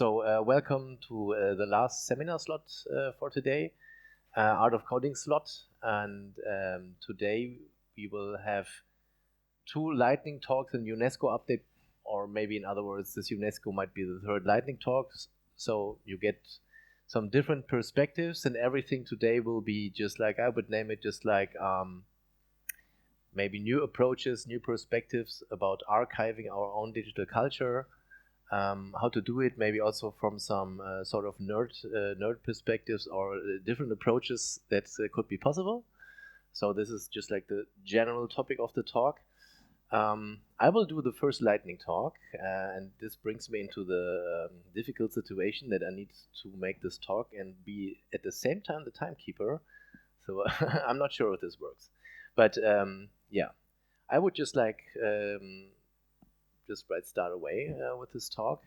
So welcome to the last seminar slot for today, Art of Coding slot. And today we will have two lightning talks and UNESCO update, or maybe in other words, this UNESCO might be the third lightning talks. So you get some different perspectives, and everything today will be just like, I would name it, just like maybe new approaches, new perspectives about archiving our own digital culture. How to do it, maybe also from some sort of nerd perspectives or different approaches that could be possible. So this is just like the general topic of the talk. I will do the first lightning talk, and this brings me into the difficult situation that I need to make this talk and be at the same time the timekeeper. So I'm not sure if this works, but yeah, I would just like just right start away with this talk.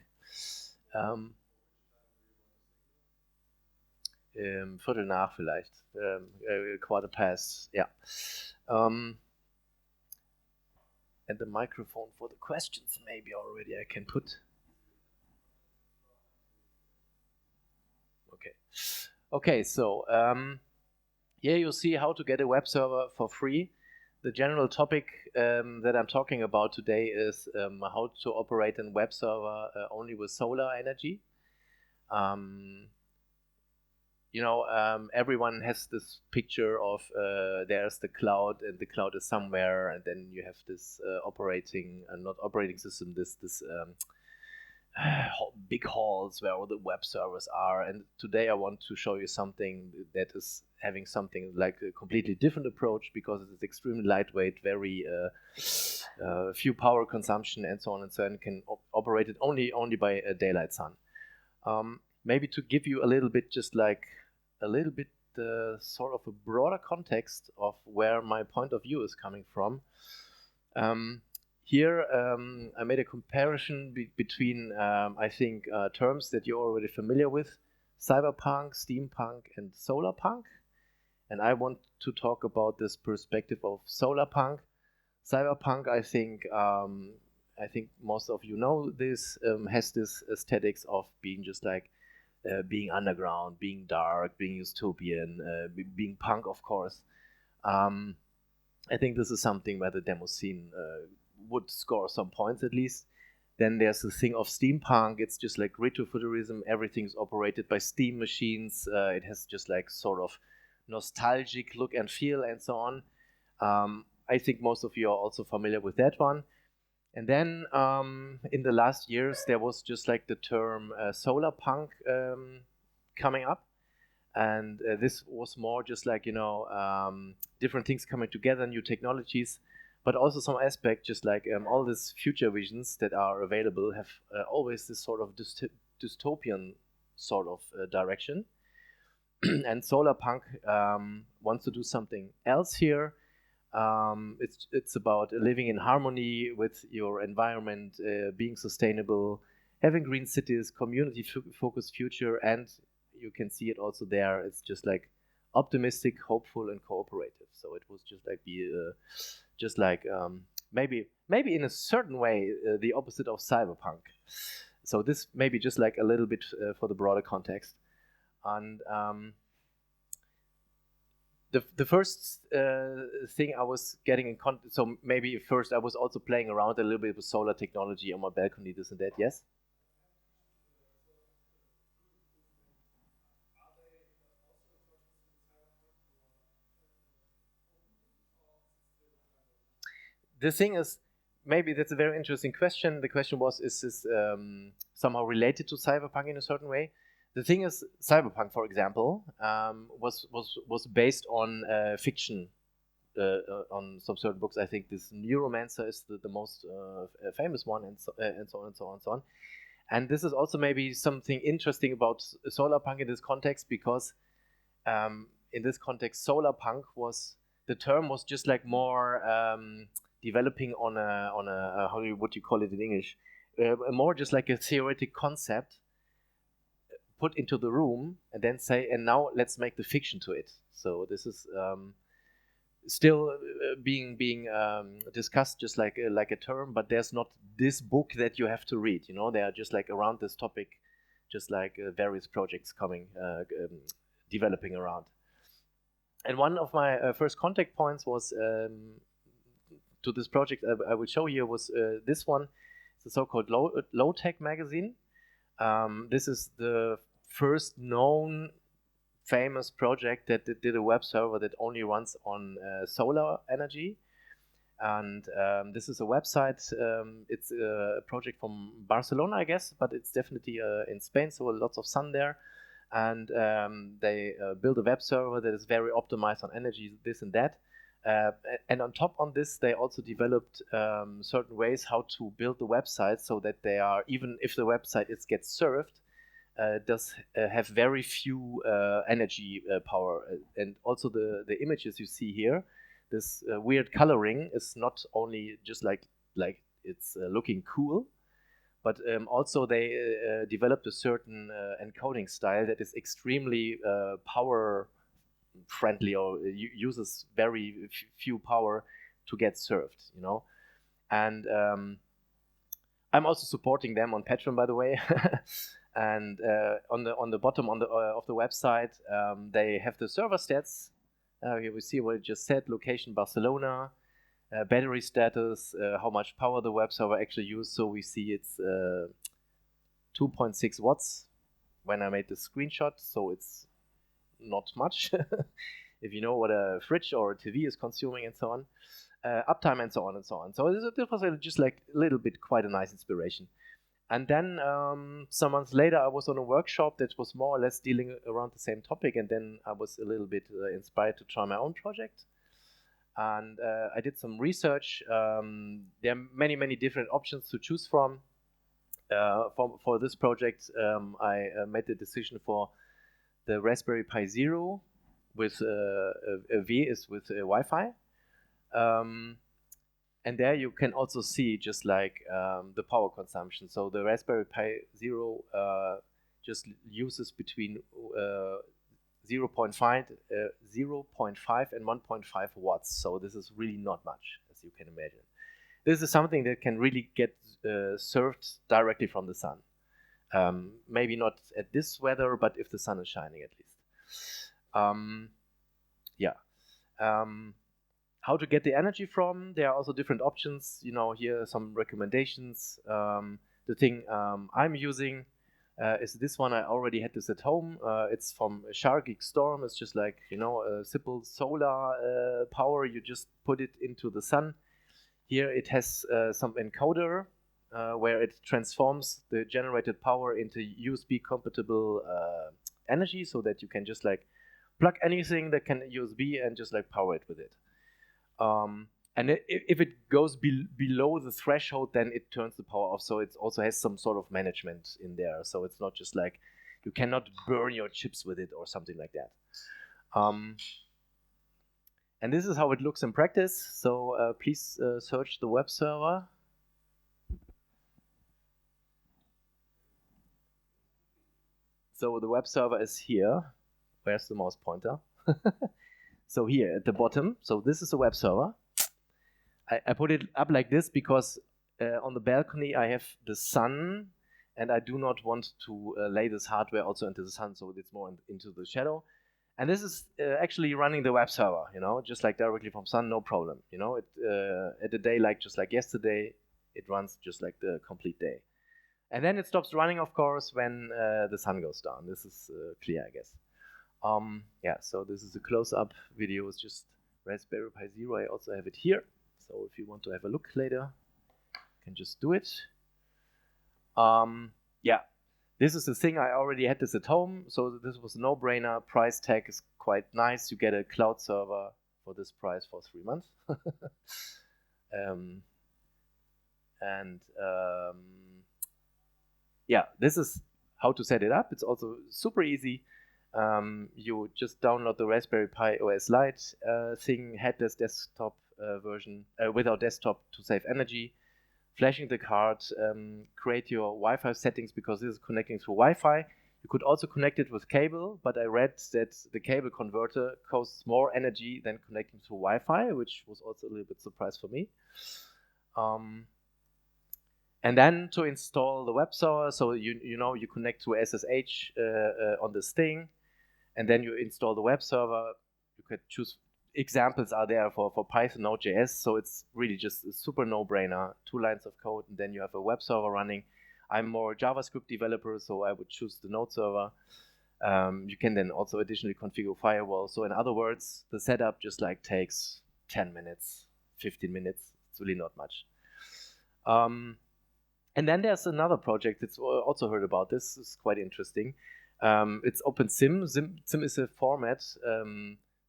Viertel nach vielleicht, quarter past, yeah. And the microphone for the questions maybe already I can put. Okay, so here you see how to get a web server for free. The general topic that I'm talking about today is how to operate a web server only with solar energy. Everyone has this picture of there's the cloud, and the cloud is somewhere, and then you have this not operating system, this big halls where all the web servers are. And today I want to show you something that is having something like a completely different approach, because it is extremely lightweight, very few power consumption, and so on and so on, can operate it only by daylight sun. Maybe to give you a little bit, sort of a broader context of where my point of view is coming from. Here, I made a comparison between, I think, terms that you're already familiar with: cyberpunk, steampunk, and solarpunk. And I want to talk about this perspective of solarpunk. Cyberpunk, I think most of you know this, has this aesthetics of being just like being underground, being dark, being utopian, being punk, of course. I think this is something where the demoscene would score some points at least. Then there's the thing of steampunk. It's just like retrofuturism. Everything's operated by steam machines. It has just like sort of nostalgic look and feel, and so on. I think most of you are also familiar with that one. And then in the last years, there was just like the term solarpunk coming up. And this was more just like, different things coming together, new technologies, but also some aspect, just like all these future visions that are available have always this sort of dystopian sort of direction. And solarpunk wants to do something else here. It's about living in harmony with your environment, being sustainable, having green cities, community-focused future, and you can see it also there. It's just like optimistic, hopeful, and cooperative. So it was just like maybe in a certain way the opposite of cyberpunk. So this maybe just like a little bit for the broader context. And the first thing I was getting in contact, so maybe first I was also playing around a little bit with solar technology on my balcony, this and that, yes? The thing is, maybe that's a very interesting question. The question was, is this somehow related to cyberpunk in a certain way? The thing is, cyberpunk, for example, was based on fiction, on some certain books. I think this Neuromancer is the most famous one, and so on and so on and so on. And this is also maybe something interesting about solarpunk in this context, because in this context, solarpunk the term was just like more developing on a how would you call it in English? More just like a theoretic concept put into the room, and then say, and now let's make the fiction to it. So this is still being discussed just like a term, but there's not this book that you have to read. They are just like around this topic, just like various projects coming, developing around. And one of my first contact points was to this project I will show here was this one. It's a so-called low-tech magazine. This is the first known famous project that did a web server that only runs on solar energy. And this is a website. It's a project from Barcelona, I guess, but it's definitely in Spain, so lots of sun there. And they build a web server that is very optimized on energy, this and that. And on top on this, they also developed certain ways how to build the website so that they are, even if the website gets served, does have very few energy power. And also the images you see here, this weird coloring is not only just like it's looking cool, but also they developed a certain encoding style that is extremely power friendly, or uses very few power to get served, you know. And I'm also supporting them on Patreon, by the way. And on the bottom of the website, they have the server stats. Here we see what it just said: location Barcelona, battery status, how much power the web server actually used. So we see it's 2.6 watts when I made the screenshot. So it's not much if you know what a fridge or a TV is consuming and so on. Uptime and so on and so on. So this was just like a little bit quite a nice inspiration. And then some months later, I was on a workshop that was more or less dealing around the same topic. And then I was a little bit inspired to try my own project. And I did some research. There are many, many different options to choose from. For this project, I made the decision for the Raspberry Pi Zero with a V is with Wi-Fi. And there you can also see just like the power consumption. So the Raspberry Pi Zero just uses between 0.5 and 1.5 watts. So this is really not much, as you can imagine. This is something that can really get served directly from the sun. Maybe not at this weather, but if the sun is shining at least. How to get the energy from? There are also different options. You know, here are some recommendations. The thing I'm using is this one. I already had this at home. It's from Shark Geek Storm. It's just like, you know, a simple solar power. You just put it into the sun. Here it has some encoder where it transforms the generated power into USB compatible energy, so that you can just like plug anything that can USB and just like power it with it. And if it goes below the threshold, then it turns the power off. So it also has some sort of management in there. So it's not just like you cannot burn your chips with it or something like that. And this is how it looks in practice. So please search the web server. So the web server is here. Where's the mouse pointer? So here at the bottom. So this is a web server. I put it up like this because on the balcony I have the sun, and I do not want to lay this hardware also into the sun, so it's more into the shadow. And this is actually running the web server, you know, just like directly from sun, no problem. You know, at a day like just like yesterday, it runs just like the complete day. And then it stops running, of course, when the sun goes down. This is clear, I guess. So this is a close-up video. It's just Raspberry Pi Zero. I also have it here. So if you want to have a look later, you can just do it. This is the thing. I already had this at home, so this was a no-brainer. Price tag is quite nice. You get a cloud server for this price for 3 months. This is how to set it up. It's also super easy. You just download the Raspberry Pi OS Lite thing, headless desktop version without desktop to save energy. Flashing the card, create your Wi-Fi settings because this is connecting through Wi-Fi. You could also connect it with cable, but I read that the cable converter costs more energy than connecting through Wi-Fi, which was also a little bit surprise for me. And then to install the web server, so you connect to SSH on this thing, and then you install the web server. You could choose, examples are there for Python, Node.js, so it's really just a super no-brainer. 2 lines of code, and then you have a web server running. I'm more JavaScript developer, so I would choose the Node server. You can then also additionally configure firewall. So in other words, the setup just like takes 10 minutes, 15 minutes. It's really not much. And then there's another project that's also heard about. This is quite interesting. It's OpenSim. Sim is a format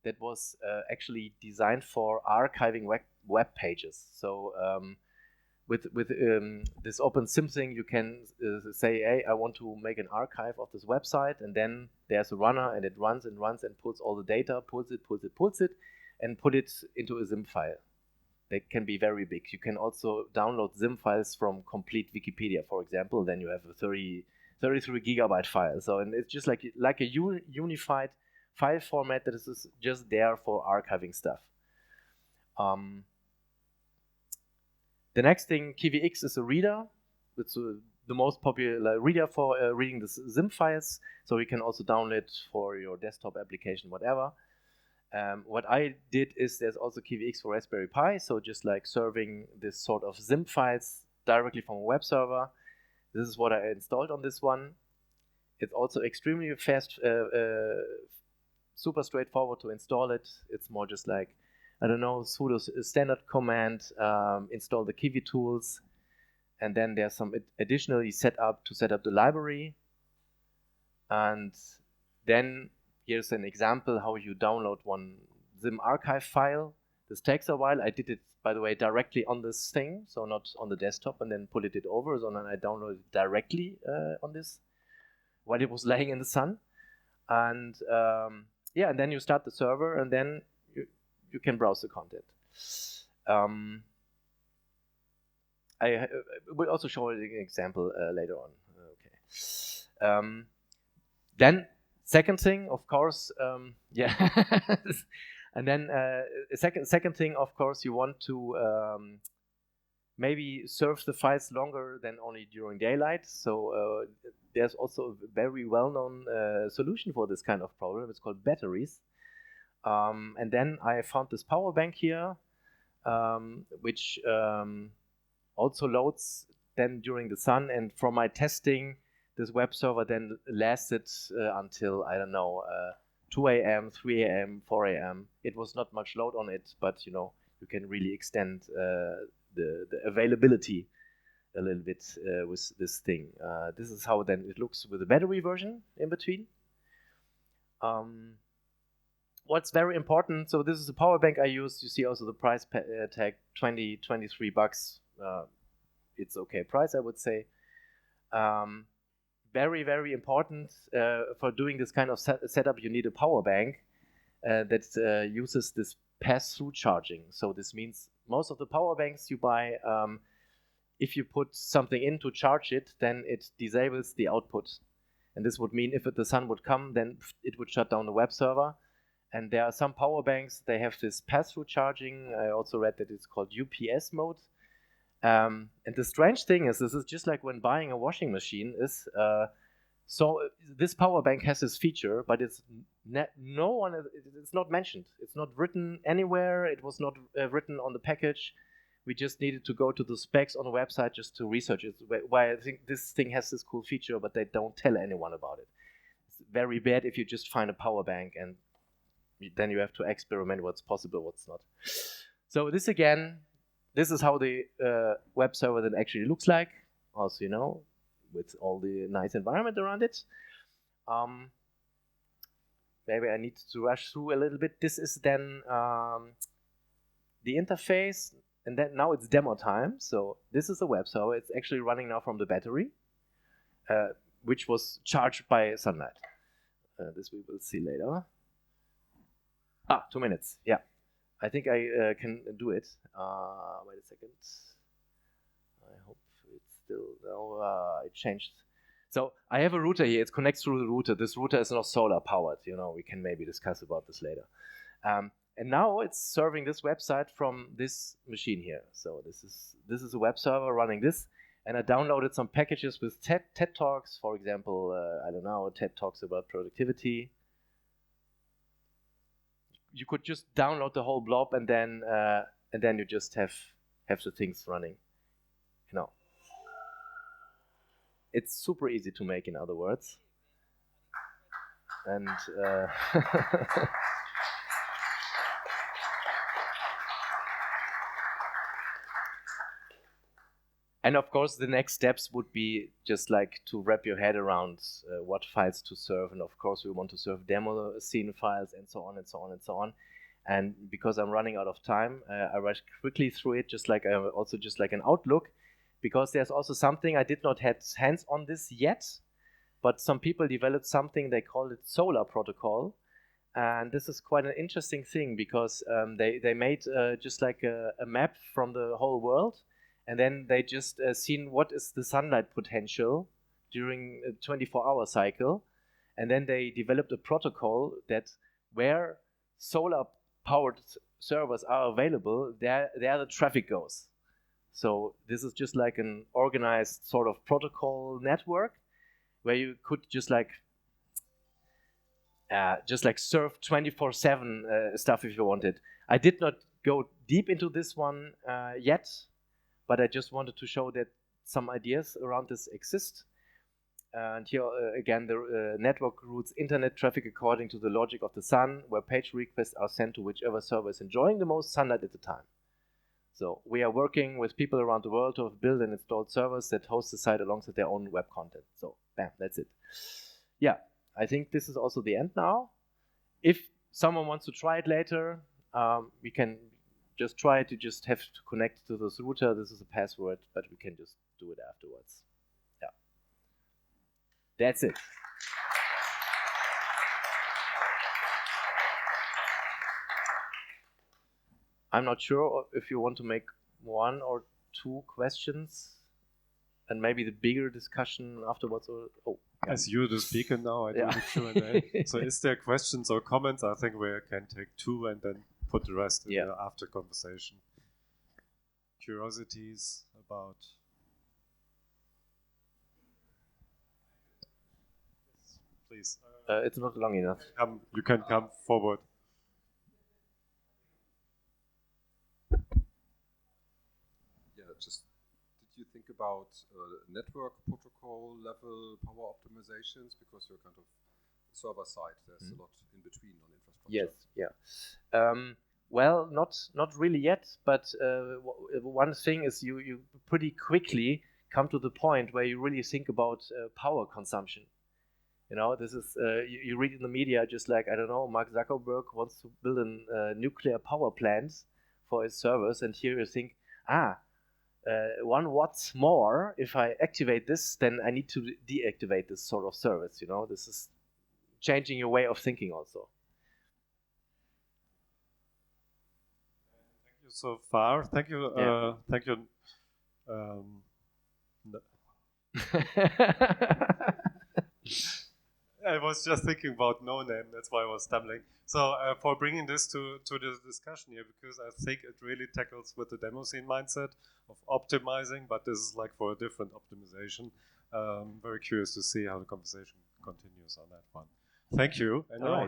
that was actually designed for archiving web pages. So with this OpenSim thing, you can say, hey, I want to make an archive of this website, and then there's a runner, and it runs and runs and pulls all the data, pulls it, and put it into a Zim file. They can be very big. You can also download Zim files from complete Wikipedia, for example. Then you have a 33 gigabyte file. So, and it's just like a unified file format that is just there for archiving stuff. The next thing, KiwiX, is a reader. It's the most popular reader for reading the Zim files. So you can also download it for your desktop application, whatever. What I did is there's also KiwiX for Raspberry Pi, so just like serving this sort of Zim files directly from a web server. This is what I installed on this one. It's also extremely fast, super straightforward to install it. It's more just like, I don't know, sudo standard command, install the Kiwi tools, and then there's some additionally set up the library. And then here's an example how you download one Zim archive file. This takes a while. I did it, by the way, directly on this thing, so not on the desktop and then put it over, sondern I downloaded it directly on this while it was laying in the sun. And yeah, and then you start the server, and then you can browse the content. I will also show an example later on. Okay. Then second thing, of course, yeah. And then second thing, of course, you want to maybe serve the files longer than only during daylight. So there's also a very well-known solution for this kind of problem. It's called batteries. And then I found this power bank here, which also loads then during the sun. And from my testing, this web server then lasted until, I don't know, 2 a.m., 3 a.m., 4 a.m. It was not much load on it, but you can really extend the availability a little bit with this thing. This is how then it looks with the battery version in between. What's very important, so this is the power bank I used. You see also the price tag, $23. It's okay price, I would say. Very, very important for doing this kind of setup. You need a power bank that uses this pass-through charging. So this means most of the power banks you buy, if you put something in to charge it, then it disables the output. And this would mean if the sun would come, then it would shut down the web server. And there are some power banks, they have this pass-through charging. I also read that it's called UPS mode. And the strange thing is, this is just like when buying a washing machine is, so this power bank has this feature, but it's not mentioned. It's not written anywhere. It was not written on the package. We just needed to go to the specs on the website just to research it. Why I think this thing has this cool feature, but they don't tell anyone about it. It's very bad if you just find a power bank and then you have to experiment what's possible, what's not. So this again, this is how the web server then actually looks like. Also, with all the nice environment around it. Maybe I need to rush through a little bit. This is then the interface, and then now it's demo time. So this is a web server. It's actually running now from the battery, which was charged by sunlight. This we will see later. 2 minutes. Yeah, I think I can do it. Wait a second. I hope it's still. No, it changed. So I have a router here. It connects through the router. This router is not solar powered. We can maybe discuss about this later. And now it's serving this website from this machine here. So this is a web server running this. And I downloaded some packages with TED Talks, for example, I don't know, TED Talks about productivity. You could just download the whole blob and then you just have the things running. You know, it's super easy to make, in other words. And and of course, the next steps would be just like to wrap your head around what files to serve. And of course, we want to serve demo scene files and so on and so on and so on. And because I'm running out of time, I rush quickly through it, just like an outlook, because there's also something I did not have hands on this yet, but some people developed something, they call it Solar Protocol. And this is quite an interesting thing because they made just like a map from the whole world. And then they just seen what is the sunlight potential during a 24-hour cycle. And then they developed a protocol that where solar-powered servers are available, there the traffic goes. So this is just like an organized sort of protocol network where you could just like serve 24/7 stuff if you wanted. I did not go deep into this one yet, but I just wanted to show that some ideas around this exist. And here again, the network routes internet traffic according to the logic of the sun, where page requests are sent to whichever server is enjoying the most sunlight at the time. So we are working with people around the world who have built and installed servers that host the site alongside their own web content. So bam, that's it. Yeah, I think this is also the end now. If someone wants to try it later, we can just try to just have to connect to this router. This is a password, but we can just do it afterwards. Yeah. That's it. I'm not sure if you want to make one or two questions and maybe the bigger discussion afterwards. Or, yeah. As you're the speaker now, I do the Q&A. So is there questions or comments? I think we can take two and then put the rest in the after conversation. Curiosities about... Please. It's not long enough. You can come forward. Yeah, just did you think about network protocol level power optimizations? Because you're kind of server side, there's a lot in between on infrastructure. Yes, yeah. Well, not really yet, but one thing is you pretty quickly come to the point where you really think about power consumption. You know, this is you read in the media just like, I don't know, Mark Zuckerberg wants to build a nuclear power plant for his servers, and here you think, 1 watt more, if I activate this, then I need to deactivate this sort of service. You know, this is changing your way of thinking also. Thank you so far. Thank you. Thank you. I was just thinking about no name, that's why I was stumbling. So for bringing this to the discussion here, because I think it really tackles with the demoscene mindset of optimizing, but this is like for a different optimization. Very curious to see how the conversation continues on that one. Thank you. And now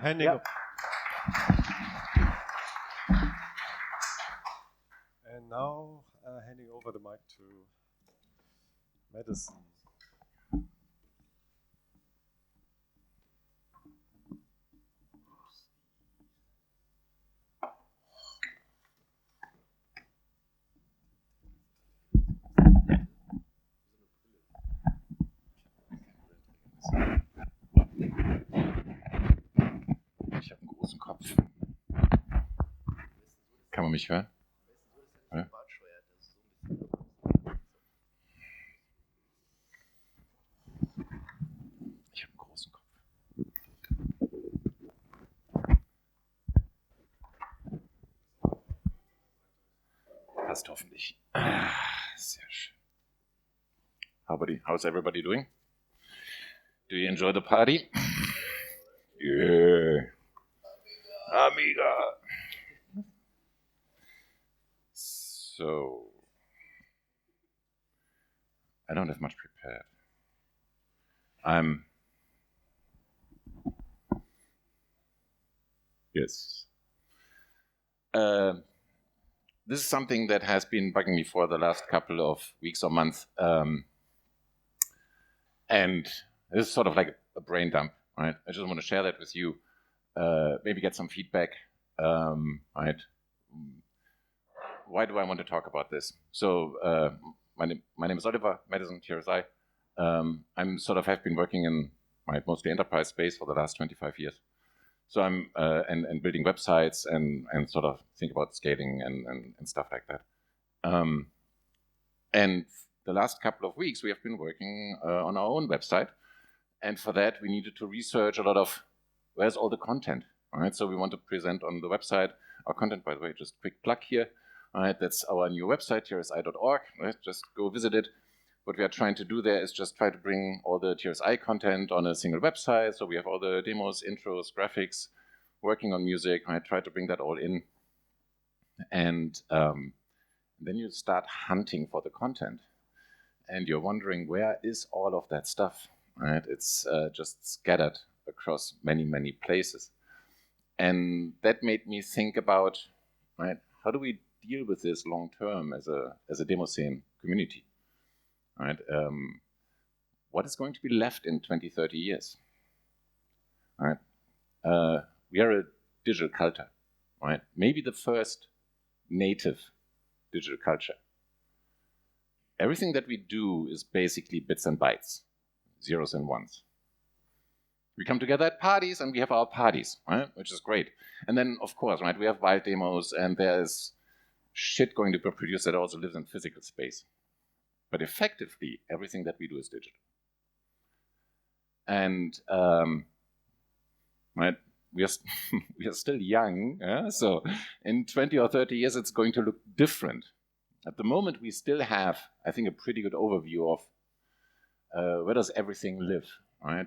handing over the mic to Madison. Ich habe einen großen Kopf. Kann man mich hören? Ja? Ich habe einen großen Kopf. Passt hoffentlich. Sehr schön. How's everybody doing? Do you enjoy the party? Yeah. Amiga. So, I don't have much prepared. Yes. This is something that has been bugging me for the last couple of weeks or months. And this is sort of like a brain dump, right? I just want to share that with you, maybe get some feedback, right? Why do I want to talk about this? So my name is Oliver, Madison, TRSI. I'm sort of have been working in mostly enterprise space for the last 25 years. So I'm and building websites and sort of think about scaling and stuff like that. And the last couple of weeks we have been working on our own website, and for that we needed to research a lot of where's all the content. All right, so we want to present on the website our content. By the way, just quick plug here. All right, that's our new website, trsi.org. Right, just go visit it. What we are trying to do there is just try to bring all the TRSI content on a single website. So we have all the demos, intros, graphics, working on music. I try to bring that all in. And then you start hunting for the content. And you're wondering, where is all of that stuff? Right? It's just scattered across many, many places. And that made me think about, right, how do we deal with this long term as a demoscene community? Right? What is going to be left in 20, 30 years? Right? We are a digital culture, right? Maybe the first native digital culture. Everything that we do is basically bits and bytes, zeros and ones. We come together at parties and we have our parties, right? Which is great. And then, of course, right, we have wild demos and there's shit going to be produced that also lives in physical space. But effectively, everything that we do is digital. And right, we are still young, so in 20 or 30 years, it's going to look different. At the moment, we still have, I think, a pretty good overview of where does everything live. Right?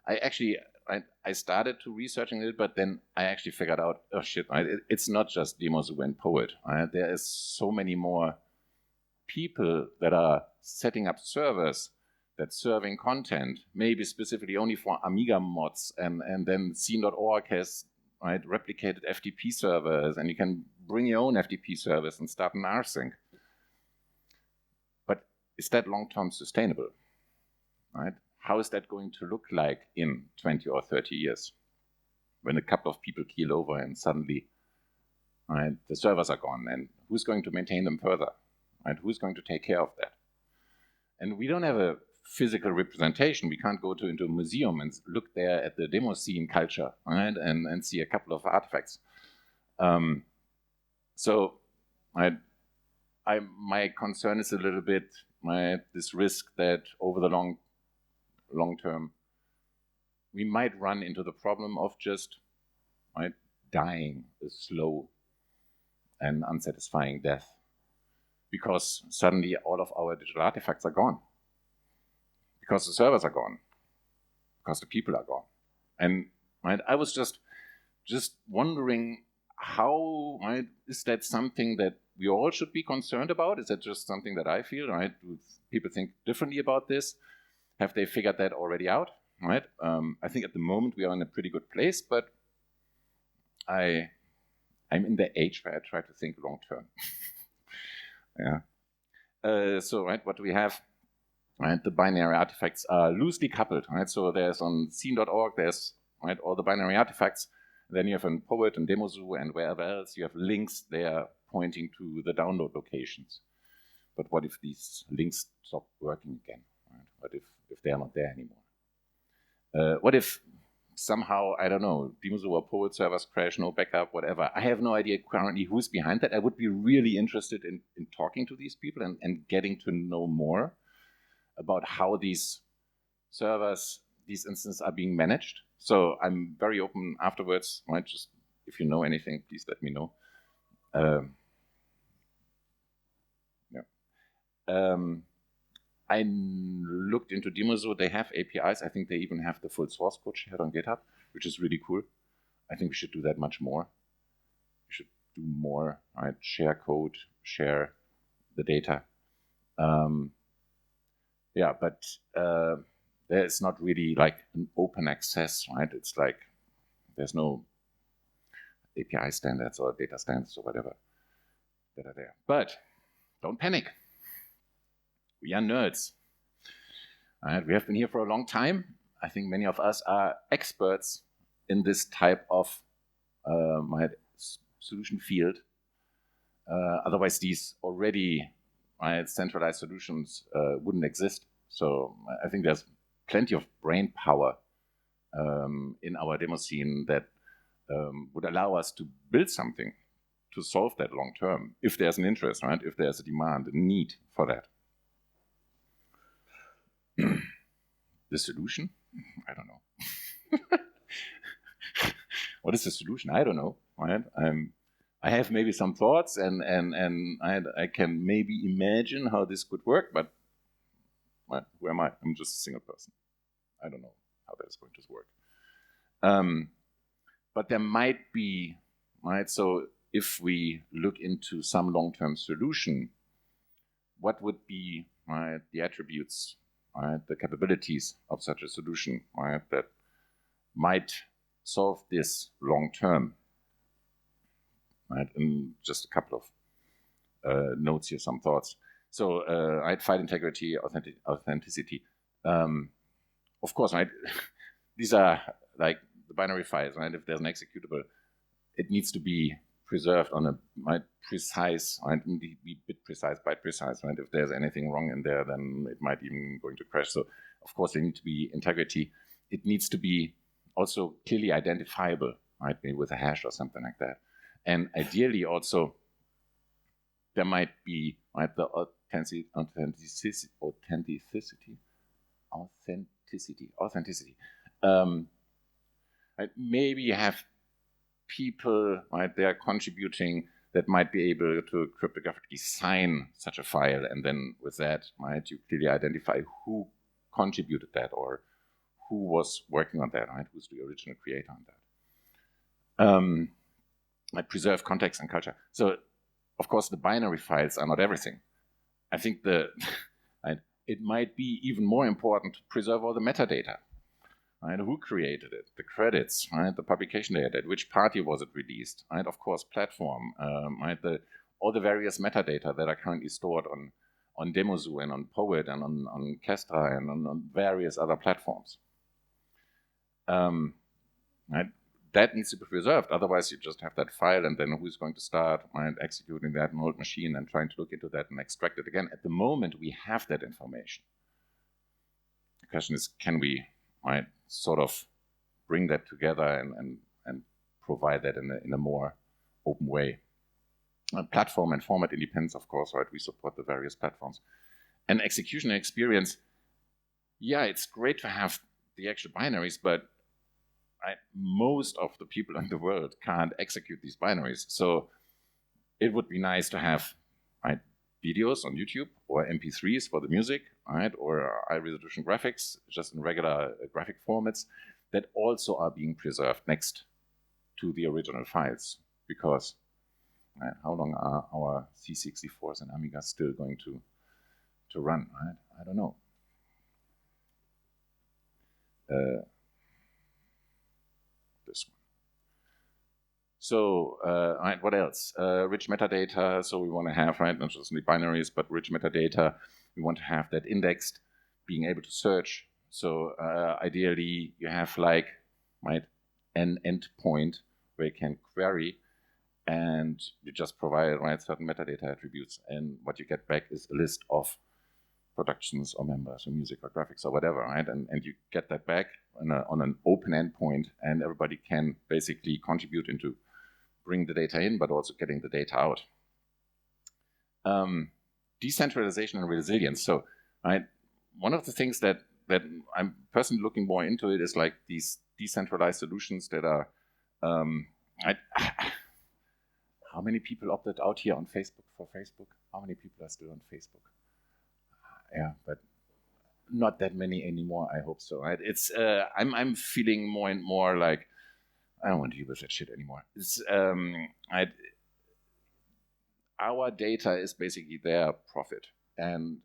I started to researching it, but then I actually figured out, oh shit, right? It's not just demos and poet. Right? There is so many more people that are setting up servers that's serving content, maybe specifically only for Amiga mods, and then scene.org has replicated FTP servers, and you can bring your own FTP service and start an rsync. But is that long-term sustainable? Right? How is that going to look like in 20 or 30 years? When a couple of people keel over and suddenly the servers are gone, and who's going to maintain them further? Right? Who's going to take care of that? And we don't have a physical representation. We can't go into a museum and look there at the demo scene culture, right? And see a couple of artifacts. So my concern is a little bit this risk that over the long term, we might run into the problem of just dying a slow and unsatisfying death. Because suddenly all of our digital artifacts are gone. Because the servers are gone. Because the people are gone. And I was just wondering, how is that something that we all should be concerned about? Is that just something that I feel? Right? Do people think differently about this? Have they figured that already out? Right? I think at the moment we are in a pretty good place, but I'm in the age where I try to think long term. Yeah. So what do we have? The binary artifacts are loosely coupled. So there's on scene.org, there's all the binary artifacts. Then you have in Poet and Demozoo and wherever else, you have links there pointing to the download locations. But what if these links stop working again? What if they are not there anymore? What if somehow, I don't know, Demozoo or Poet servers crash, no backup, whatever? I have no idea currently who's behind that. I would be really interested in talking to these people and getting to know more about how these servers, these instances are being managed. So I'm very open afterwards. Just if you know anything, please let me know. I looked into Demozoo. They have APIs. I think they even have the full source code shared on GitHub, which is really cool. I think we should do that much more. We should do more, share code, share the data. yeah, but there is not really like an open access, right? It's like there's no API standards or data standards or whatever that are there. But don't panic. We are nerds. Right? We have been here for a long time. I think many of us are experts in this type of solution field. Otherwise, these already centralized solutions wouldn't exist. So I think there's plenty of brain power in our demo scene that would allow us to build something to solve that long term, if there's an interest, right? If there's a demand, a need for that. The solution? I don't know. What is the solution? I don't know, right? I have maybe some thoughts, and I can maybe imagine how this could work, but who am I? I'm just a single person. I don't know how that's going to work. But there might be, right? So if we look into some long-term solution, what would be, right, the attributes, right, the capabilities of such a solution, right, that might solve this long-term? Right, and just a couple of notes here, some thoughts. So I'd file integrity, authenticity. Of course, right? These are like the binary files, right? If there's an executable, it needs to be preserved on a precise, right? Be bit precise, byte precise, right? If there's anything wrong in there, then it might even going to crash. So of course there need to be integrity. It needs to be also clearly identifiable, right? Maybe with a hash or something like that. And ideally also, there might be, right, the authenticity. Right, maybe you have people, right, they are contributing that might be able to cryptographically sign such a file, and then with that, right, you clearly identify who contributed that or who was working on that, right? Who's the original creator on that. I preserve context and culture. So, of course, the binary files are not everything. I think it might be even more important to preserve all the metadata. Right? Who created it? The credits, right? The publication date, at which party was it released? Right? Of course, platform, right? All the various metadata that are currently stored on Demozoo and on Poet and on Kestra and on various other platforms. Right? That needs to be preserved. Otherwise, you just have that file, and then who's going to start, right, executing that in old machine and trying to look into that and extract it again? At the moment, we have that information. The question is, can we, right, sort of bring that together and provide that in a more open way? Platform and format independence, of course, right? We support the various platforms. And execution experience, yeah, it's great to have the actual binaries, but most of the people in the world can't execute these binaries. So it would be nice to have, right, videos on YouTube or MP3s for the music, right, or high resolution graphics, just in regular graphic formats, that also are being preserved next to the original files. Because how long are our C64s and Amigas still going to run, right? I don't know. This one. So, right, what else? Rich metadata. So we want to have, right, not just the binaries, but rich metadata. We want to have that indexed, being able to search. So ideally, you have like, right, an endpoint where you can query, and you just provide, right, certain metadata attributes, and what you get back is a list of productions or members or music or graphics or whatever, right? And you get that back on an open endpoint, and everybody can basically contribute into bring the data in, but also getting the data out. Decentralization and resilience. So, right, one of the things that I'm personally looking more into it is like these decentralized solutions that are, how many people opted out here on Facebook for Facebook? How many people are still on Facebook? Yeah, but not that many anymore. I hope so. Right? It's I'm feeling more and more like I don't want to deal with that shit anymore. It's our data is basically their profit, and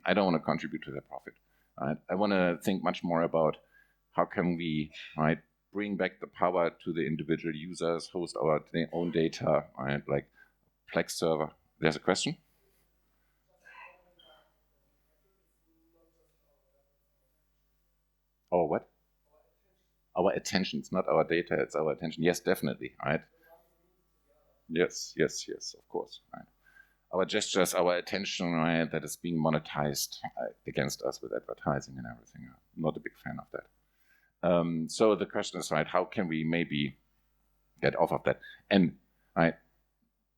I don't want to contribute to their profit. Right? I want to think much more about how can we, right, bring back the power to the individual users, host our own data, right, like Plex server. There's a question? Our what? Our attention. It's not our data, it's our attention. Yes, definitely, right? Yes, of course, right? Our gestures, our attention, right, that is being monetized against us with advertising and everything. I'm not a big fan of that. So the question is, right, how can we maybe get off of that? And right,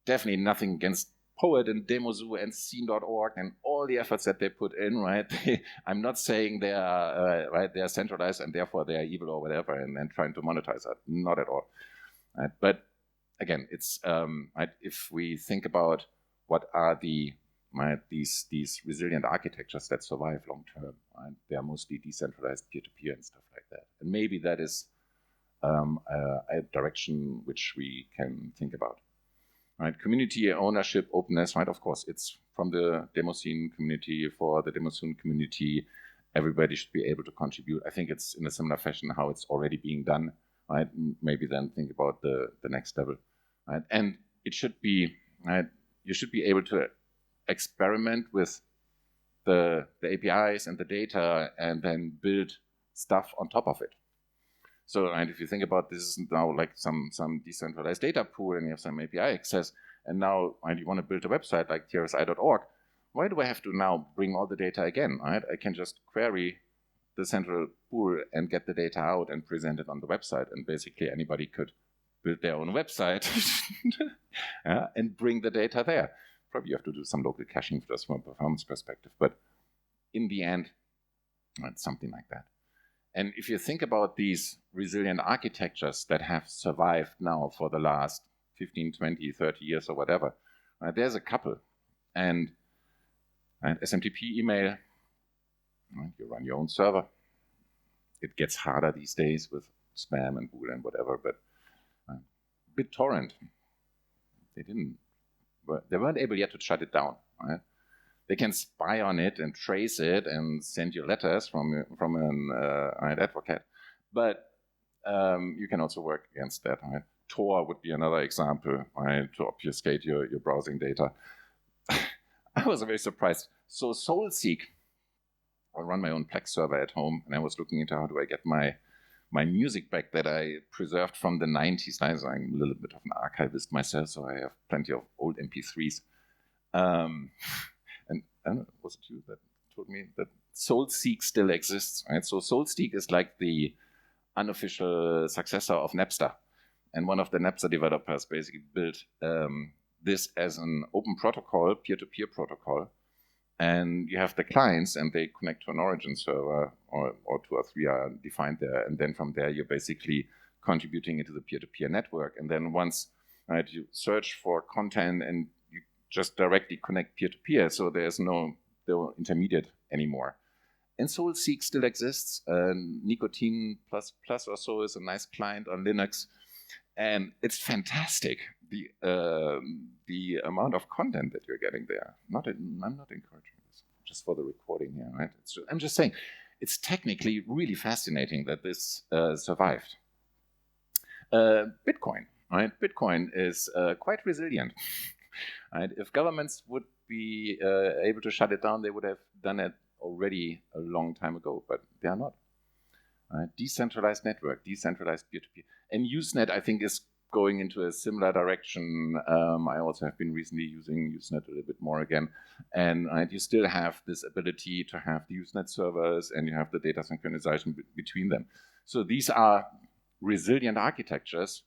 definitely nothing against Poet and Demoscene and scene.org and all the efforts that they put in, right? I'm not saying they are right, they are centralized and therefore they are evil or whatever, and trying to monetize that. Not at all. Right? But again, it's right, if we think about what are the right, these resilient architectures that survive long term, right? They are mostly decentralized peer-to-peer and stuff like that. And maybe that is a direction which we can think about. Right, community ownership, openness, right? Of course, it's from the demoscene community, for the demoscene community. Everybody should be able to contribute. I think it's in a similar fashion how it's already being done, right? Maybe then think about the next level, right? And it should be, right? You should be able to experiment with the APIs and the data, and then build stuff on top of it. So, and if you think about this is now like some decentralized data pool, and you have some API access, and now right, you want to build a website like trsi.org, why do I have to now bring all the data again? Right? I can just query the central pool and get the data out and present it on the website, and basically anybody could build their own website yeah, and bring the data there. Probably you have to do some local caching just from a performance perspective, but in the end, it's something like that. And if you think about these resilient architectures that have survived now for the last 15, 20, 30 years or whatever, there's a couple. And SMTP email, you run your own server. It gets harder these days with spam and Google and whatever, but BitTorrent, they weren't able yet to shut it down. Right? They can spy on it and trace it and send you letters from an advocate, but you can also work against that. Right? Tor would be another example, right, to obfuscate your browsing data. I was very surprised. So SoulSeek, I run my own Plex server at home, and I was looking into how do I get my music back that I preserved from the 90s. I'm a little bit of an archivist myself, so I have plenty of old MP3s. And I don't know, was it you that told me that SoulSeek still exists, right? So SoulSeek is like the unofficial successor of Napster. And one of the Napster developers basically built this as an open protocol, peer-to-peer protocol. And you have the clients, and they connect to an origin server, or 2 or 3 are defined there. And then from there, you're basically contributing into the peer-to-peer network. And then once you search for content, and just directly connect peer-to-peer, so there's no intermediate anymore. And SoulSeek still exists. Nicotine plus or so is a nice client on Linux, and it's fantastic. The amount of content that you're getting there. I'm not encouraging this just for the recording here, right? I'm just saying, it's technically really fascinating that this survived. Bitcoin, right? Bitcoin is quite resilient. Right? If governments would be able to shut it down, they would have done it already a long time ago, but they are not. Right? Decentralized network, decentralized peer-to-peer. And Usenet, I think, is going into a similar direction. I also have been recently using Usenet a little bit more again. And you still have this ability to have the Usenet servers, and you have the data synchronization between them. So these are resilient architectures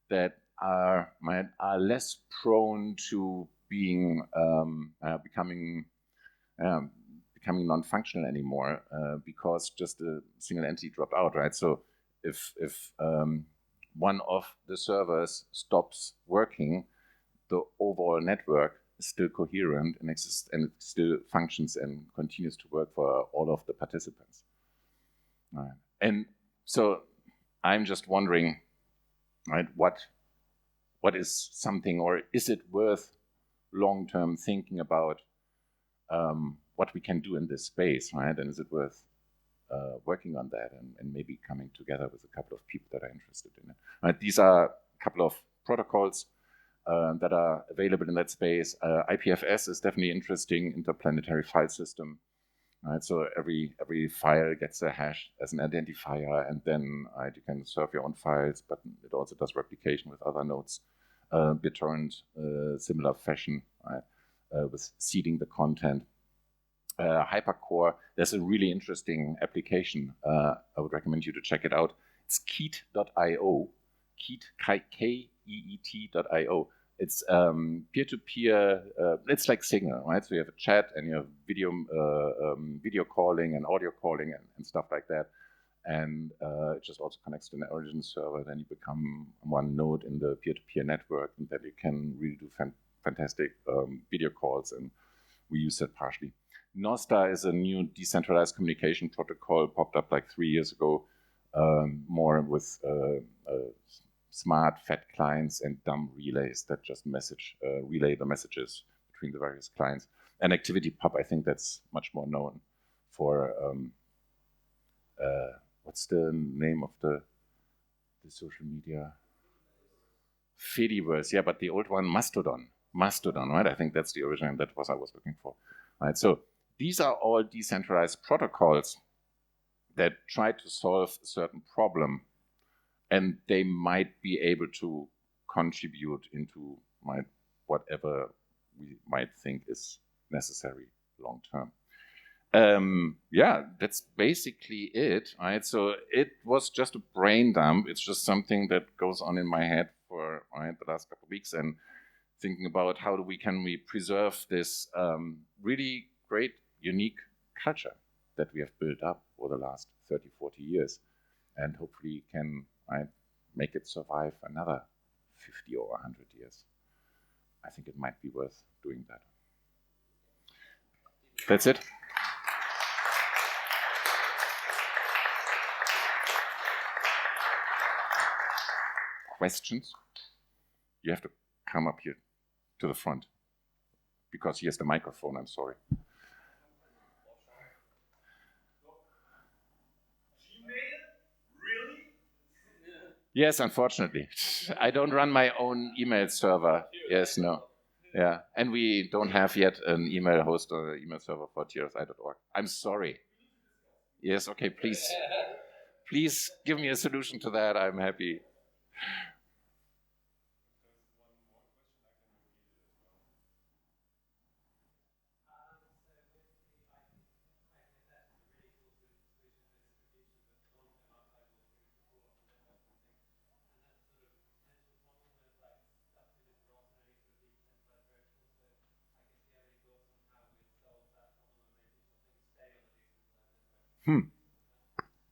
that are less prone to being becoming non-functional anymore because just a single entity dropped out, right? So if one of the servers stops working, the overall network is still coherent and exists, and it still functions and continues to work for all of the participants. And so I'm just wondering, right, what is something, or is it worth long-term thinking about what we can do in this space, right? And is it worth working on that and maybe coming together with a couple of people that are interested in it. Right? These are a couple of protocols that are available in that space. IPFS is definitely interesting, interplanetary file system. Right? So every file gets a hash as an identifier, and then you can serve your own files, but it also does replication with other nodes. BitTorrent, similar fashion, right? With seeding the content. Hypercore, there's a really interesting application. I would recommend you to check it out. It's keet.io, Keet.io. It's peer-to-peer. It's like Signal, right? So you have a chat and you have video calling and audio calling and stuff like that. And it just also connects to an origin server. Then you become one node in the peer-to-peer network, and then you can really do fantastic video calls. And we use that partially. Nostar is a new decentralized communication protocol, popped up like 3 years ago, more with smart fat clients and dumb relays that just relay the messages between the various clients. And ActivityPub, I think that's much more known for, what's the name of the social media? Fediverse, yeah, but the old one, Mastodon, right? I think that's the original, that was I was looking for, right? So these are all decentralized protocols that try to solve a certain problem, and they might be able to contribute into whatever we might think is necessary long term. Yeah, that's basically it, right? So it was just a brain dump. It's just something that goes on in my head for the last couple of weeks, and thinking about how can we preserve this really great, unique culture that we have built up over the last 30, 40 years, and hopefully can make it survive another 50 or 100 years. I think it might be worth doing that. That's it. Questions? You have to come up here to the front, because here's the microphone, I'm sorry. Yes, unfortunately. I don't run my own email server. Yes, no. Yeah, and we don't have yet an email host or email server for TRSI.org. I'm sorry. Yes, okay, please give me a solution to that. I'm happy.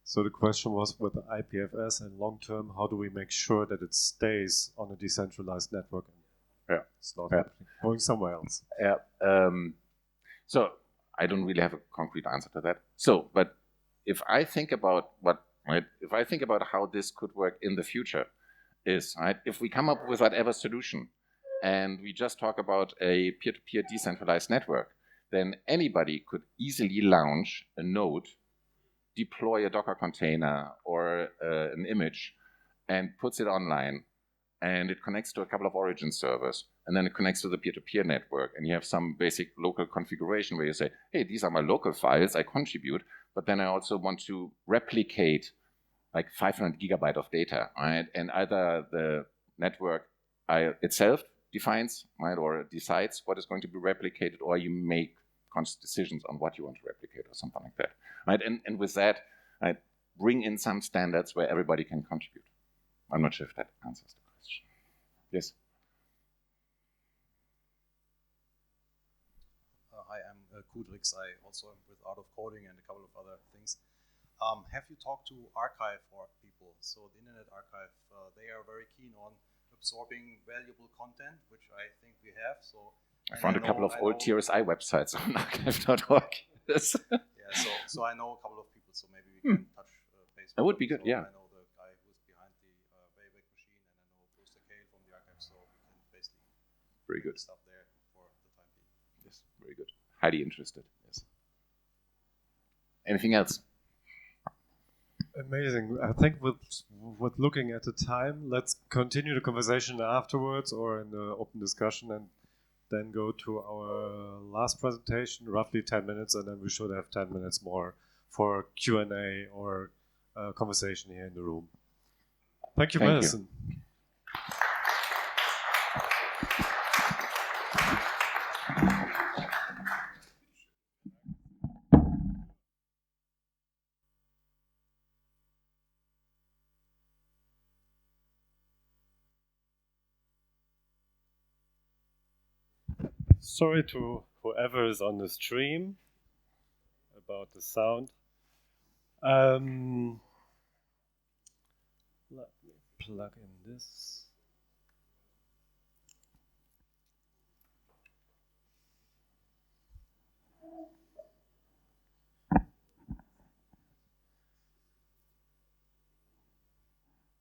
So the question was, with the IPFS and long term, how do we make sure that it stays on a decentralized network? Yeah, it's not going somewhere else. Yeah. So I don't really have a concrete answer to that. So, but if I think about how this could work in the future, is if we come up with whatever solution, and we just talk about a peer-to-peer decentralized network, then anybody could easily launch a node, deploy a Docker container or an image, and puts it online, and it connects to a couple of origin servers, and then it connects to the peer-to-peer network, and you have some basic local configuration where you say, hey, these are my local files, I contribute, but then I also want to replicate like 500 gigabyte of data, right? And either the network itself defines, right, or decides what is going to be replicated, or you make conscious decisions on what you want to replicate or something like that, right? And with that, bring in some standards where everybody can contribute. I'm not sure if that answers the question. Yes? Hi, I'm Kudrix. I also am with Art of Coding and a couple of other things. Have you talked to archive people? So the Internet Archive, they are very keen on absorbing valuable content, which I think we have. So I found a couple of old TRSI websites on archive.org. Yes. Yeah, so I know a couple of people, so maybe we can touch base. That would be good, yeah. I know the guy who's behind the Evoke machine, and I know Bruce Kale from the archive, so we can basically very good stuff there for the time being. Yes, very good. Highly interested. Yes. Anything else? Amazing. I think with looking at the time, let's continue the conversation afterwards or in the open discussion, and then go to our last presentation, roughly 10 minutes, and then we should have 10 minutes more for Q&A or conversation here in the room. Thank you, Thank you. Madison. Sorry to whoever is on the stream about the sound. Let me plug in this.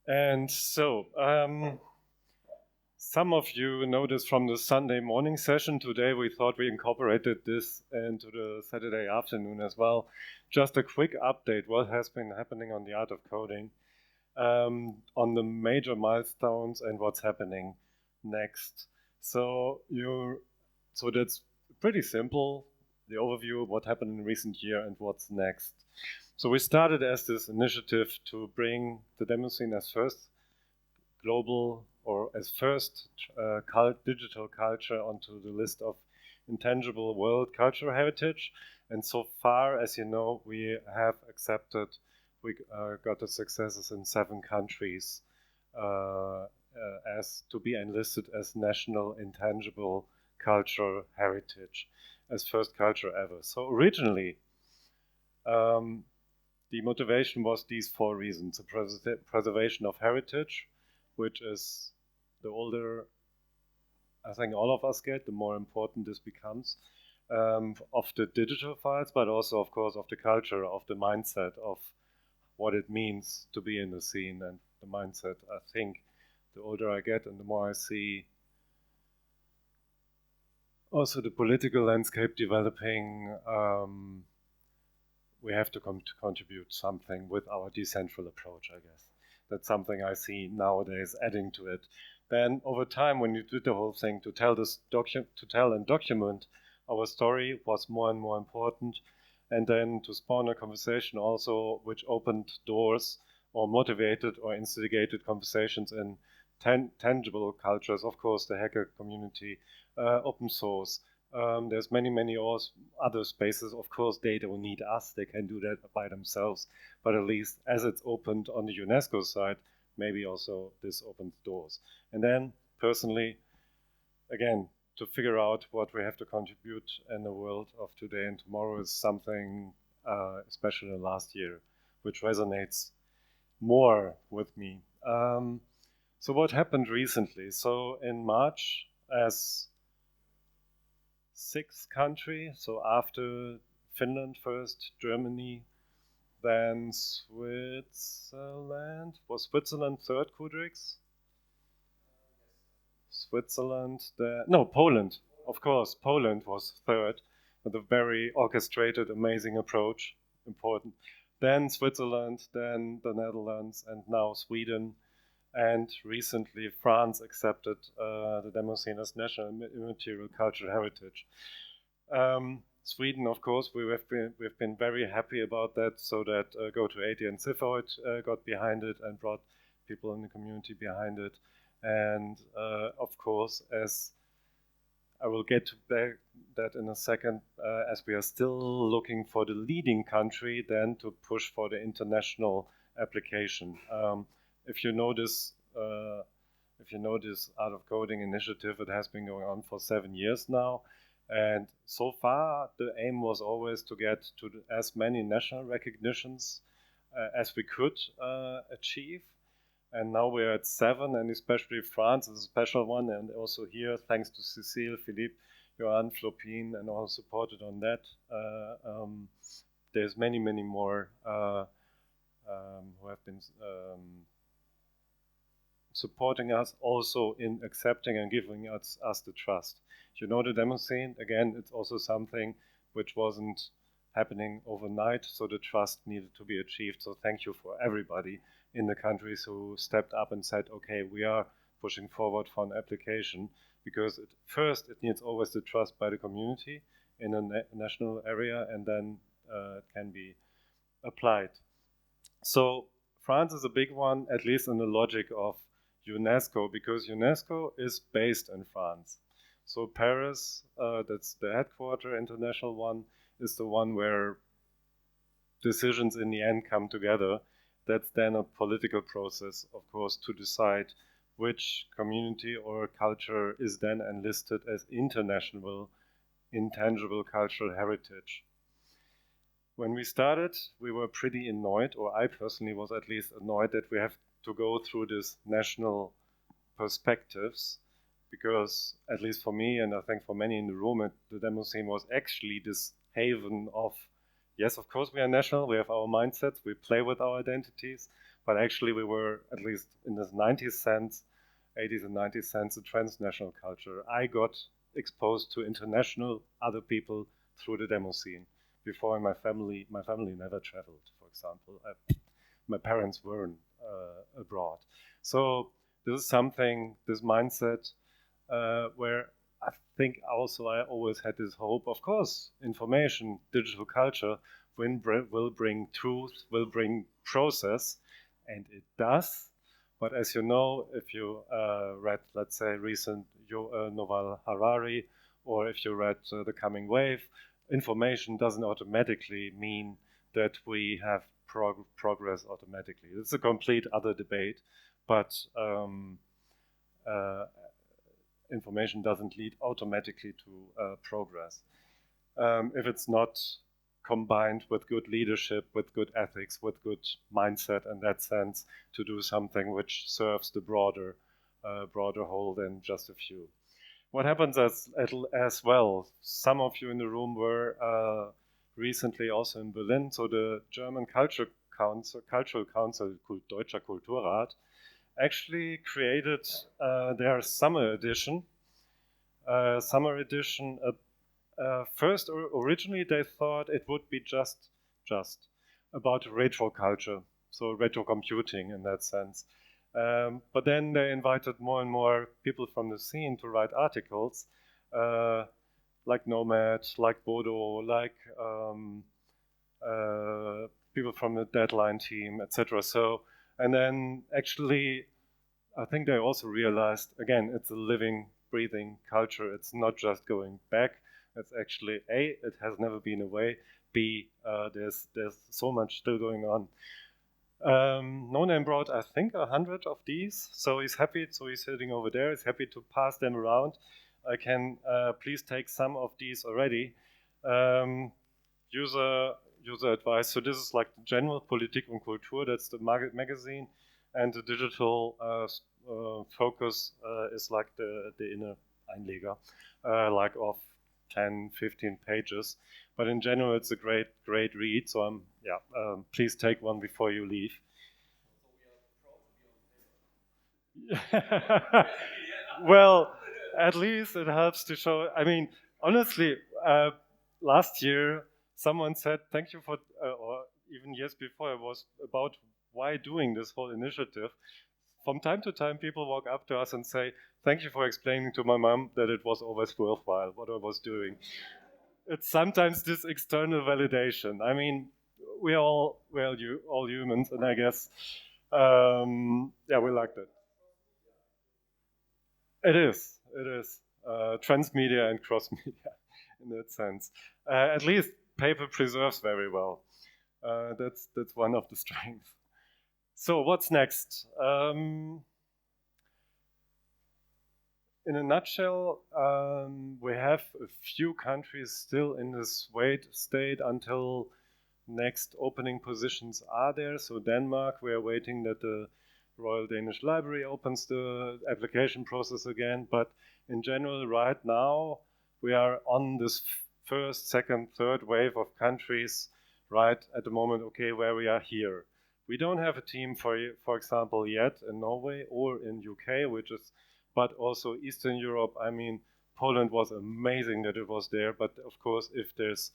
And so, some of you noticed from the Sunday morning session today, we thought we incorporated this into the Saturday afternoon as well. Just a quick update, what has been happening on the Art of Coding, on the major milestones and what's happening next. So that's pretty simple, the overview of what happened in recent year and what's next. So we started as this initiative to bring the demoscene as first global or as first digital culture onto the list of intangible world cultural heritage. And so far, as you know, we have accepted, we got the successes in 7 countries as to be enlisted as national intangible cultural heritage, as first culture ever. So originally, the motivation was these 4 reasons: the preservation of heritage, which is the older I think all of us get, the more important this becomes, of the digital files, but also, of course, of the culture, of the mindset, of what it means to be in the scene and the mindset. I think the older I get and the more I see also the political landscape developing, we have to contribute something with our decentral approach, I guess. That's something I see nowadays adding to it. Then over time, when you did the whole thing to tell and document our story was more and more important, and then to spawn a conversation also which opened doors or motivated or instigated conversations in tangible cultures. Of course, the hacker community, open source. There's many other spaces. Of course, they don't need us. They can do that by themselves. But at least as it's opened on the UNESCO side, maybe also this opens doors. And then, personally, again, to figure out what we have to contribute in the world of today and tomorrow is something, especially in the last year, which resonates more with me. So what happened recently? So in March, as 6th country, so after Finland first, Germany, then Switzerland. Was Switzerland third, Kudrix? Switzerland, Poland. Of course, Poland was third, with a very orchestrated, amazing approach, important. Then Switzerland, then the Netherlands, and now Sweden. And recently, France accepted the demoscene as national immaterial cultural heritage. Sweden, of course, we've been very happy about that, so that Go280 and Cifoid got behind it and brought people in the community behind it. And of course, as I will get to that in a second, as we are still looking for the leading country, then to push for the international application. If you know this Art of Coding initiative, it has been going on for 7 years now. And so far, the aim was always to get to as many national recognitions as we could achieve. And now we're at 7, and especially France is a special one. And also here, thanks to Cécile, Philippe, Johan, Flopine, and all supported on that. There's many more who have been supporting us also in accepting and giving us the trust. You know, the demoscene, again, it's also something which wasn't happening overnight, so the trust needed to be achieved. So thank you for everybody in the countries who stepped up and said, okay, we are pushing forward for an application, because first it needs always the trust by the community in a national area, and then it can be applied. So France is a big one, at least in the logic of UNESCO, because UNESCO is based in France. So Paris, that's the headquarter, international one, is the one where decisions in the end come together. That's then a political process, of course, to decide which community or culture is then enlisted as international, intangible cultural heritage. When we started, we were pretty annoyed, or I personally was at least annoyed, that we have to go through this national perspectives, because at least for me, and I think for many in the room, the demoscene was actually this haven of, yes, of course we are national, we have our mindsets, we play with our identities, but actually we were, at least in this 90s sense, 80s and 90s sense, a transnational culture. I got exposed to international other people through the demoscene. Before in my family never traveled, for example. My parents weren't abroad. So this is something, this mindset, where I think also I always had this hope. Of course, information, digital culture will bring truth, will bring process, and it does. But as you know, if you read, let's say, recent Noval Harari, or if you read The Coming Wave, information doesn't automatically mean that we have progress automatically. It's a complete other debate, but information doesn't lead automatically to progress. If it's not combined with good leadership, with good ethics, with good mindset in that sense, to do something which serves the broader whole than just a few. What happens as well, some of you in the room were recently also in Berlin, so the German Cultural Council, Deutscher Kulturrat, actually created their summer edition. First, originally they thought it would be just about retro culture, so retro computing in that sense. But then they invited more and more people from the scene to write articles, like Nomad, like Bodo, like people from the Deadline team, etc. So, and then actually, I think they also realized, again, it's a living, breathing culture. It's not just going back. It's actually, A, it has never been away. B, there's so much still going on. No Name brought, I think, 100 of these, so he's happy. So he's sitting over there. He's happy to pass them around. I can please take some of these already. User advice. So this is like the general Politik und Kultur. That's the magazine, and the digital focus is like the inner Einleger, like of 10, 15 pages. But in general, it's a great read. So please take one before you leave. Well, at least it helps to show. I mean, honestly, last year someone said thank you for, or even years before, it was about why doing this whole initiative. From time to time, people walk up to us and say, thank you for explaining to my mom that it was always worthwhile what I was doing. It's sometimes this external validation. I mean, we're all humans, and I guess, we like that. It is transmedia and cross-media in that sense. At least paper preserves very well. That's one of the strengths. So what's next? In a nutshell, we have a few countries still in this wait state until next opening positions are there. So Denmark, we are waiting that the Royal Danish Library opens the application process again. But in general, right now, we are on this first, second, third wave of countries right at the moment, okay, where we are here. We don't have a team, for example, yet in Norway or in UK, but also Eastern Europe. I mean, Poland was amazing that it was there, but of course, if there's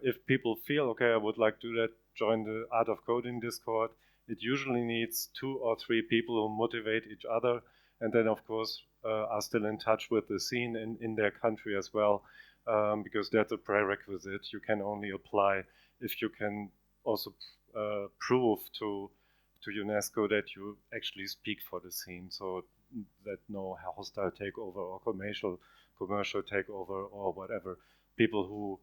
if people feel, okay, I would like to do that, join the Art of Coding Discord, it usually needs 2 or 3 people who motivate each other, and then of course are still in touch with the scene in their country as well, because that's a prerequisite. You can only apply if you can also prove to UNESCO that you actually speak for the scene, so that no hostile takeover or commercial takeover or whatever. People who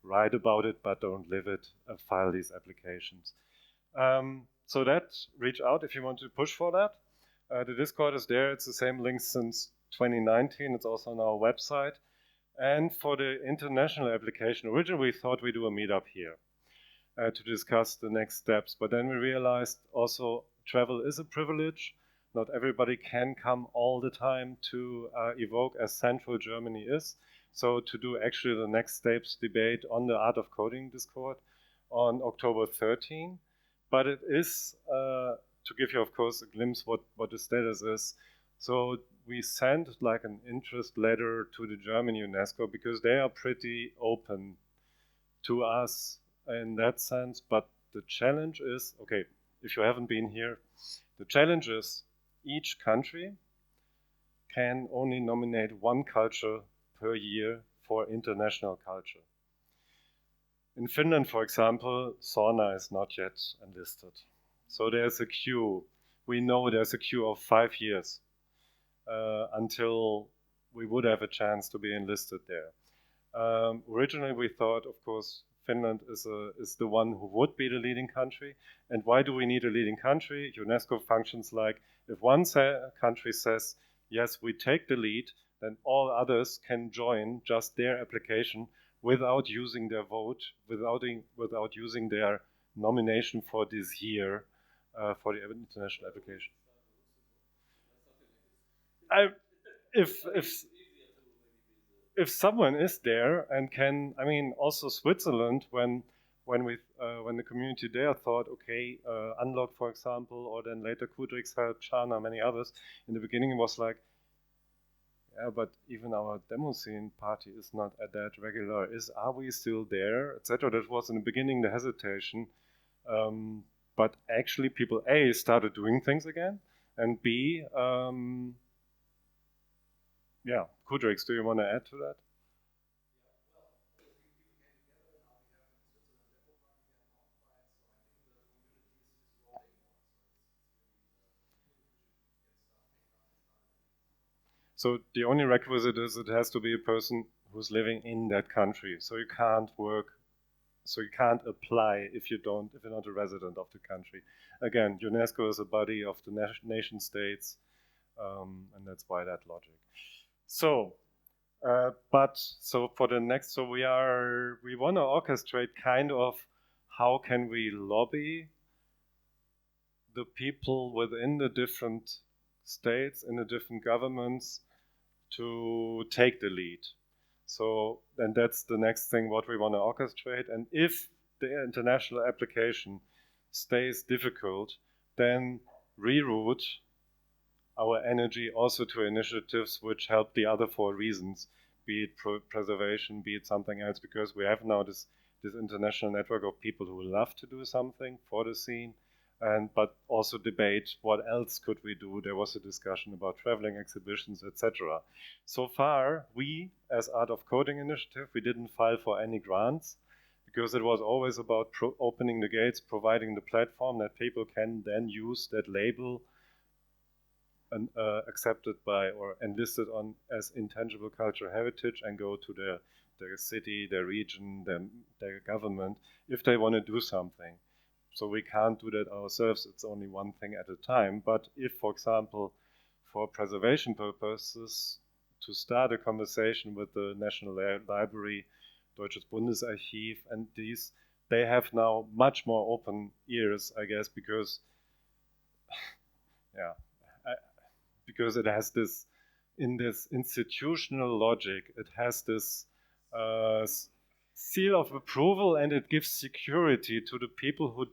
write about it but don't live it file these applications. So that, reach out if you want to push for that. The Discord is there. It's the same link since 2019. It's also on our website. And for the international application, originally we thought we'd do a meetup here to discuss the next steps. But then we realized also travel is a privilege. Not everybody can come all the time to Evoke, as central Germany is. So to do actually the next steps debate on the Art of Coding Discord on October 13. But it is, to give you, of course, a glimpse what the status is. So we sent like an interest letter to the German UNESCO because they are pretty open to us in that sense. But the challenge is, okay, if you haven't been here, the challenge is each country can only nominate one culture per year for international culture. In Finland, for example, sauna is not yet enlisted. So there's a queue. We know there's a queue of 5 years until we would have a chance to be enlisted there. Originally, we thought, of course, Finland is the one who would be the leading country. And why do we need a leading country? UNESCO functions like if one country says, yes, we take the lead, then all others can join just their application without using their vote, without using their nomination for this year for the international application. If someone is there and can, I mean, also Switzerland, when the community there thought, okay, Unlock, for example, or then later Kudrix helped, Shana, many others, in the beginning it was like, yeah, but even our demoscene party is not at that regular. Are we still there, etc.? That was in the beginning the hesitation. But actually people, A, started doing things again, and B, yeah, Kudrix, do you want to add to that? So the only requisite is it has to be a person who's living in that country. So you can't work, so you can't apply if you're not a resident of the country. Again, UNESCO is a body of the nation states, and that's why that logic. So, so for the next, so we want to orchestrate kind of how can we lobby the people within the different states, in the different governments, to take the lead. So then that's the next thing what we want to orchestrate. And if the international application stays difficult, then reroute our energy also to initiatives which help the other 4 reasons, be it preservation, be it something else, because we have now this international network of people who love to do something for the scene, but also debate what else could we do. There was a discussion about traveling exhibitions, etc. So far, we, as Art of Coding Initiative, we didn't file for any grants because it was always about opening the gates, providing the platform that people can then use that label and accepted by or enlisted on as intangible cultural heritage and go to their city, their region, their government if they want to do something. So we can't do that ourselves. It's only one thing at a time. But if, for example, for preservation purposes, to start a conversation with the National Library, Deutsches Bundesarchiv, and they have now much more open ears, I guess, because, yeah, because it has this, in this institutional logic, it has this seal of approval, and it gives security to the people who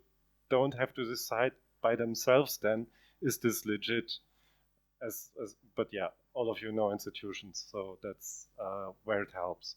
don't have to decide by themselves then, is this legit? But yeah, all of you know institutions, so that's where it helps.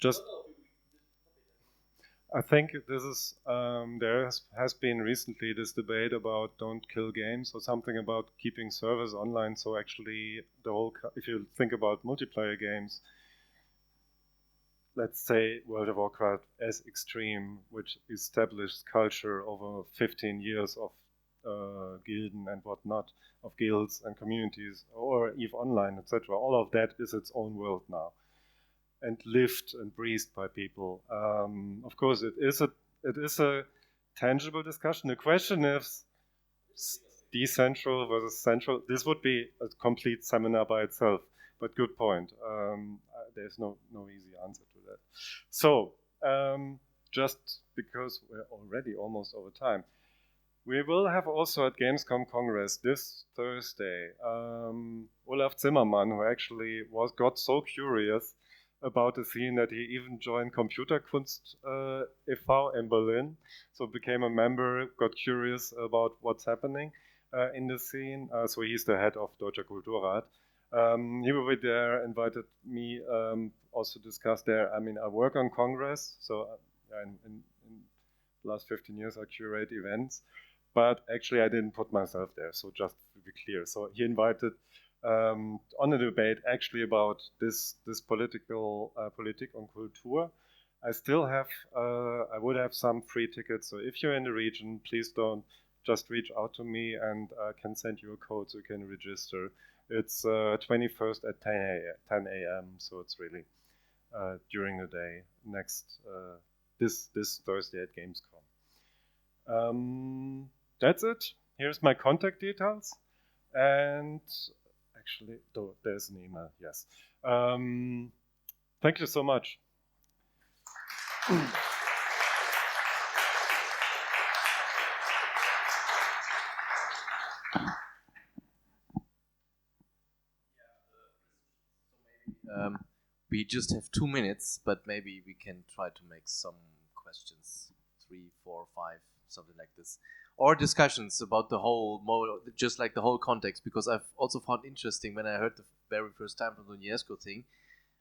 just I think this is there has been recently this debate about don't kill games or something about keeping servers online. So actually, the whole if you think about multiplayer games, let's say World of Warcraft as extreme, which established culture over 15 years of Gilden and whatnot, of guilds and communities, or EVE Online, etc. All of that is its own world now, and lived and breathed by people. Of course, it is a tangible discussion. The question is decentral versus central. This would be a complete seminar by itself. But good point. There's no easy answer to that. So just because we're already almost over time, we will have also at Gamescom Congress this Thursday Olaf Zimmermann, who actually got so curious about the scene that he even joined Computerkunst e.V. in Berlin, so became a member, got curious about what's happening in the scene. So he's the head of Deutscher Kulturrat. He will be there, invited me, also discuss there. I mean, I work on Congress, so in the last 15 years I curate events, but actually I didn't put myself there, so just to be clear. So he invited on a debate actually about this political Politik und Kultur. I still have, I would have some free tickets, so if you're in the region, please don't just reach out to me and I can send you a code so you can register. It's 21st at 10 a.m., so it's really during the day next this Thursday at Gamescom. That's it. Here's my contact details, and actually, there's an email. Yes. Thank you so much. We just have 2 minutes, but maybe we can try to make some questions, 3, 4, 5, something like this, or discussions about the whole, just like the whole context. Because I've also found interesting when I heard the very first time from the UNESCO thing,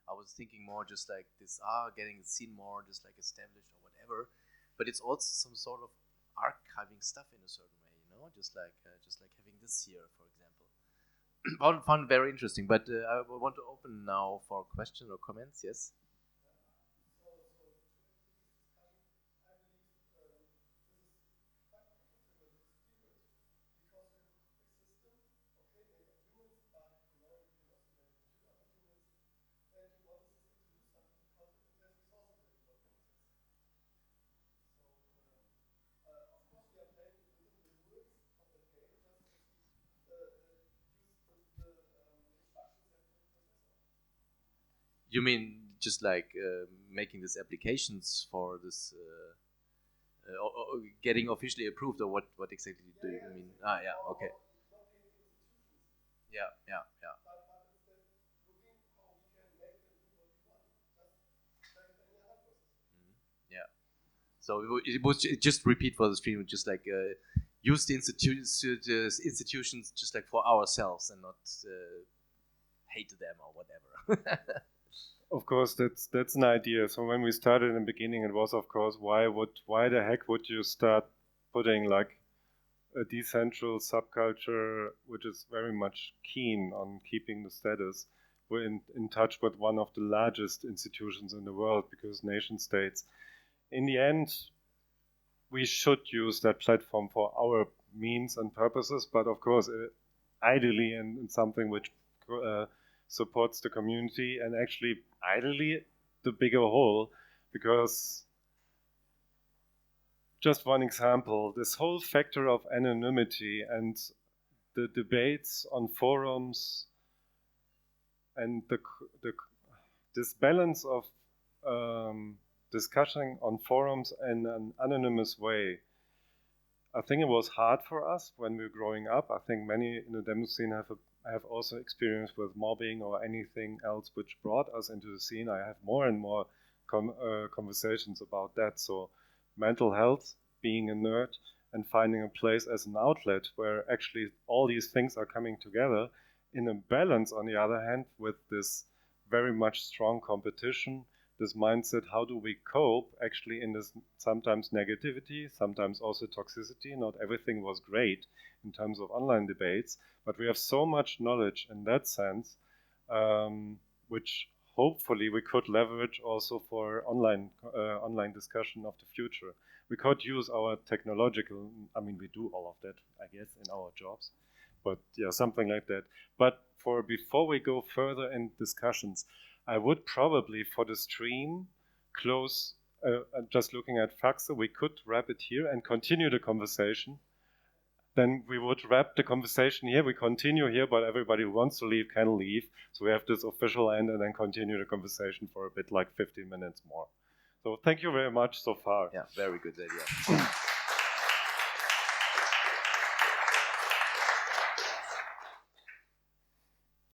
I was thinking more just like this, getting the scene more just like established or whatever, but it's also some sort of archiving stuff in a certain way, you know, just like having this here, for example. Found it very interesting, but I want to open now for questions or comments. Yes. You mean just like making these applications for this, or getting officially approved, or what exactly do you mean? Yeah, okay. Yeah. Yeah. So it was just repeat for the stream, just like use the institutions just like for ourselves and not hate them or whatever. Of course, that's an idea. So when we started in the beginning, it was, of course, why the heck would you start putting like a decentral subculture, which is very much keen on keeping the status? We're in touch with one of the largest institutions in the world, because nation states, in the end, we should use that platform for our means and purposes, but of course, ideally in something which supports the community, and actually ideally the bigger whole, because just one example, this whole factor of anonymity and the debates on forums and this balance of discussing on forums in an anonymous way. I think it was hard for us when we were growing up. I think many in the demo scene have also experience with mobbing or anything else which brought us into the scene. I have more and more conversations about that. So mental health, being a nerd, and finding a place as an outlet where actually all these things are coming together in a balance, on the other hand, with this very much strong competition this mindset, how do we cope actually in this sometimes negativity, sometimes also toxicity. Not everything was great in terms of online debates, but we have so much knowledge in that sense, which hopefully we could leverage also for online discussion of the future. We could use our technological, I mean, we do all of that, I guess, in our jobs, but yeah, something like that. But before we go further in discussions, I would probably, for the stream, close, just looking at Faxe, we could wrap it here and continue the conversation. Then we would wrap the conversation here. We continue here, but everybody who wants to leave can leave. So we have this official end and then continue the conversation for a bit, like 15 minutes more. So thank you very much so far. Yeah, very good idea.